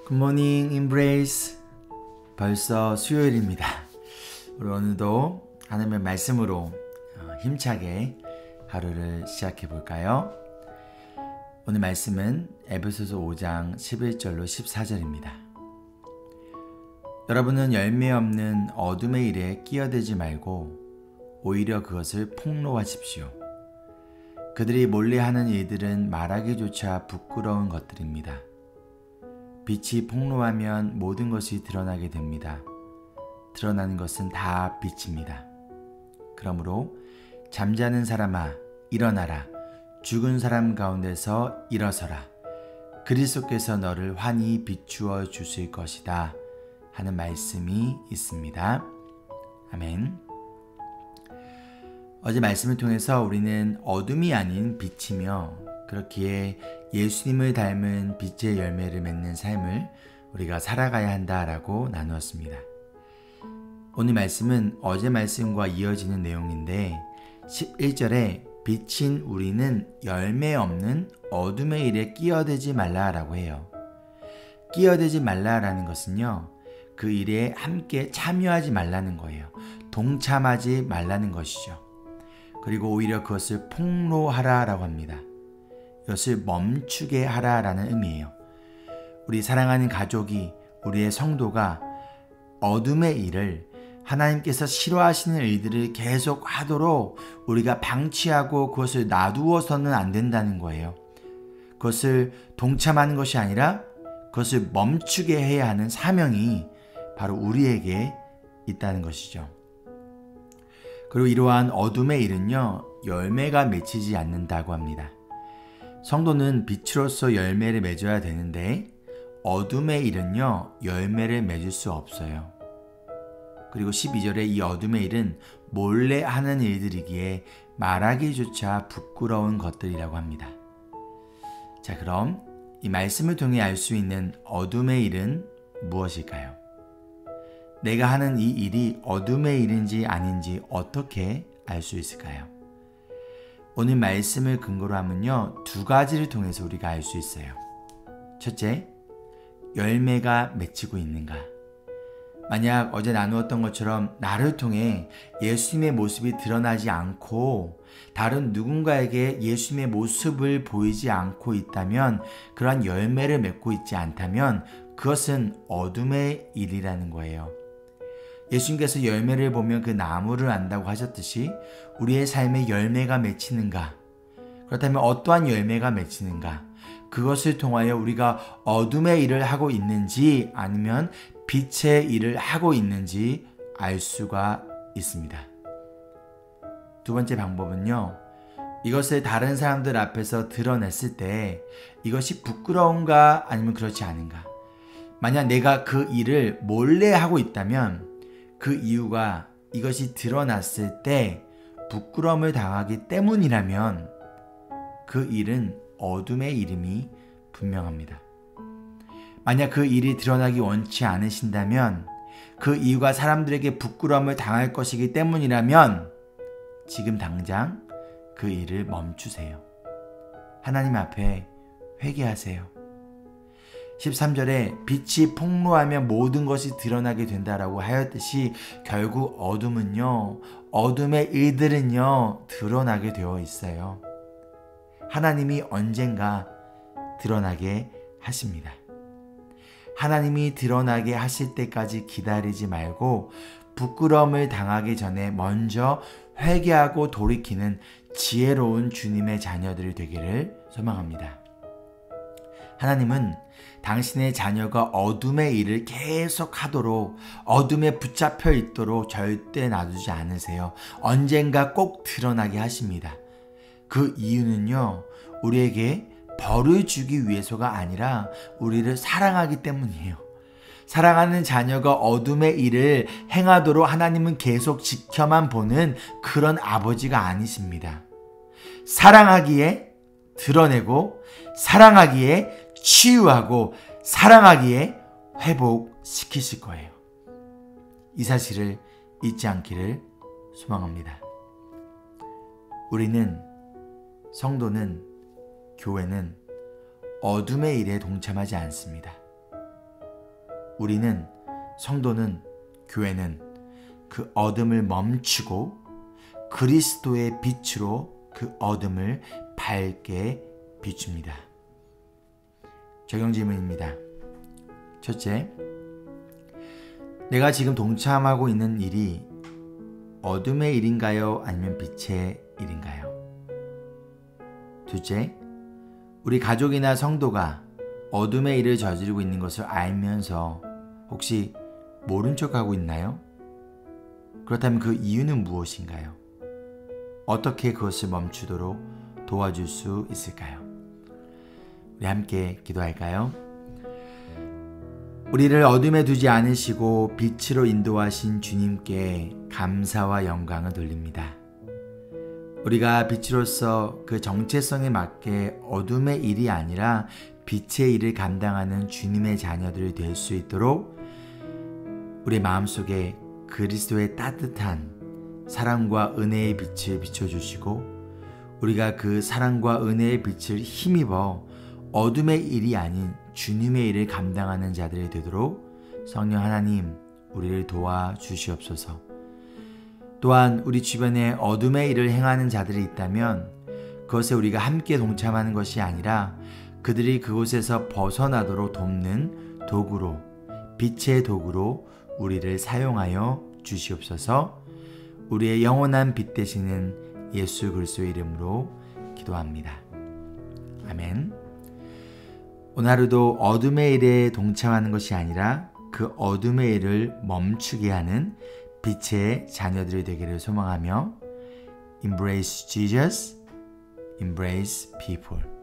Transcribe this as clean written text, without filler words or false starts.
굿모닝 임브레이스. 벌써 수요일입니다. 우리 오늘도 하나님의 말씀으로 힘차게 하루를 시작해 볼까요? 오늘 말씀은 에베소서 5장 11절로 14절입니다. 여러분은 열매 없는 어둠의 일에 끼어들지 말고 오히려 그것을 폭로하십시오. 그들이 몰래 하는 일들은 말하기조차 부끄러운 것들입니다. 빛이 폭로하면 모든 것이 드러나게 됩니다. 드러나는 것은 다 빛입니다. 그러므로 잠자는 사람아 일어나라. 죽은 사람 가운데서 일어서라. 그리스도께서 너를 환히 비추어 주실 것이다 하는 말씀이 있습니다. 아멘. 어제 말씀을 통해서 우리는 어둠이 아닌 빛이며 그렇기에 예수님을 닮은 빛의 열매를 맺는 삶을 우리가 살아가야 한다라고 나누었습니다. 오늘 말씀은 어제 말씀과 이어지는 내용인데 11절에 빛인 우리는 열매 없는 어둠의 일에 끼어들지 말라라고 해요. 끼어들지 말라라는 것은요, 그 일에 함께 참여하지 말라는 거예요. 동참하지 말라는 것이죠. 그리고 오히려 그것을 폭로하라라고 합니다. 이것을 멈추게 하라라는 의미예요. 우리 사랑하는 가족이, 우리의 성도가 어둠의 일을, 하나님께서 싫어하시는 일들을 계속 하도록 우리가 방치하고 그것을 놔두어서는 안 된다는 거예요. 그것을 동참하는 것이 아니라 그것을 멈추게 해야 하는 사명이 바로 우리에게 있다는 것이죠. 그리고 이러한 어둠의 일은요, 열매가 맺히지 않는다고 합니다. 성도는 빛으로서 열매를 맺어야 되는데 어둠의 일은요, 열매를 맺을 수 없어요. 그리고 12절에 이 어둠의 일은 몰래 하는 일들이기에 말하기조차 부끄러운 것들이라고 합니다. 자, 그럼 이 말씀을 통해 알 수 있는 어둠의 일은 무엇일까요? 내가 하는 이 일이 어둠의 일인지 아닌지 어떻게 알 수 있을까요? 오늘 말씀을 근거로 하면요, 두 가지를 통해서 우리가 알 수 있어요. 첫째, 열매가 맺히고 있는가? 만약 어제 나누었던 것처럼 나를 통해 예수님의 모습이 드러나지 않고 다른 누군가에게 예수님의 모습을 보이지 않고 있다면, 그러한 열매를 맺고 있지 않다면 그것은 어둠의 일이라는 거예요. 예수님께서 열매를 보면 그 나무를 안다고 하셨듯이 우리의 삶에 열매가 맺히는가? 그렇다면 어떠한 열매가 맺히는가? 그것을 통하여 우리가 어둠의 일을 하고 있는지 아니면 빛의 일을 하고 있는지 알 수가 있습니다. 두 번째 방법은요, 이것을 다른 사람들 앞에서 드러냈을 때 이것이 부끄러운가 아니면 그렇지 않은가? 만약 내가 그 일을 몰래 하고 있다면 그 이유가 이것이 드러났을 때 부끄러움을 당하기 때문이라면 그 일은 어둠의 일임이 분명합니다. 만약 그 일이 드러나기 원치 않으신다면, 그 이유가 사람들에게 부끄러움을 당할 것이기 때문이라면 지금 당장 그 일을 멈추세요. 하나님 앞에 회개하세요. 13절에 빛이 폭로하면 모든 것이 드러나게 된다라고 하였듯이 결국 어둠은요, 어둠의 일들은요, 드러나게 되어 있어요. 하나님이 언젠가 드러나게 하십니다. 하나님이 드러나게 하실 때까지 기다리지 말고 부끄러움을 당하기 전에 먼저 회개하고 돌이키는 지혜로운 주님의 자녀들이 되기를 소망합니다. 하나님은 당신의 자녀가 어둠의 일을 계속 하도록, 어둠에 붙잡혀 있도록 절대 놔두지 않으세요. 언젠가 꼭 드러나게 하십니다. 그 이유는요, 우리에게 벌을 주기 위해서가 아니라 우리를 사랑하기 때문이에요. 사랑하는 자녀가 어둠의 일을 행하도록 하나님은 계속 지켜만 보는 그런 아버지가 아니십니다. 사랑하기에 드러내고, 사랑하기에 치유하고, 사랑하기에 회복시키실 거예요. 이 사실을 잊지 않기를 소망합니다. 우리는, 성도는, 교회는 어둠의 일에 동참하지 않습니다. 우리는, 성도는, 교회는 그 어둠을 멈추고 그리스도의 빛으로 그 어둠을 밝게 비춥니다. 적용 질문입니다. 첫째, 내가 지금 동참하고 있는 일이 어둠의 일인가요? 아니면 빛의 일인가요? 둘째, 우리 가족이나 성도가 어둠의 일을 저지르고 있는 것을 알면서 혹시 모른 척하고 있나요? 그렇다면 그 이유는 무엇인가요? 어떻게 그것을 멈추도록 도와줄 수 있을까요? 우리 함께 기도할까요? 우리를 어둠에 두지 않으시고 빛으로 인도하신 주님께 감사와 영광을 돌립니다. 우리가 빛으로서 그 정체성에 맞게 어둠의 일이 아니라 빛의 일을 감당하는 주님의 자녀들이 될 수 있도록 우리 마음속에 그리스도의 따뜻한 사랑과 은혜의 빛을 비춰주시고 우리가 그 사랑과 은혜의 빛을 힘입어 어둠의 일이 아닌 주님의 일을 감당하는 자들이 되도록 성령 하나님 우리를 도와주시옵소서. 또한 우리 주변에 어둠의 일을 행하는 자들이 있다면 그것에 우리가 함께 동참하는 것이 아니라 그들이 그곳에서 벗어나도록 돕는 도구로, 빛의 도구로 우리를 사용하여 주시옵소서. 우리의 영원한 빛 되시는 예수 그리스도의 이름으로 기도합니다. 아멘. 오늘 하루도 어둠의 일에 동참하는 것이 아니라 그 어둠의 일을 멈추게 하는 빛의 자녀들이 되기를 소망하며 Embrace Jesus, Embrace people.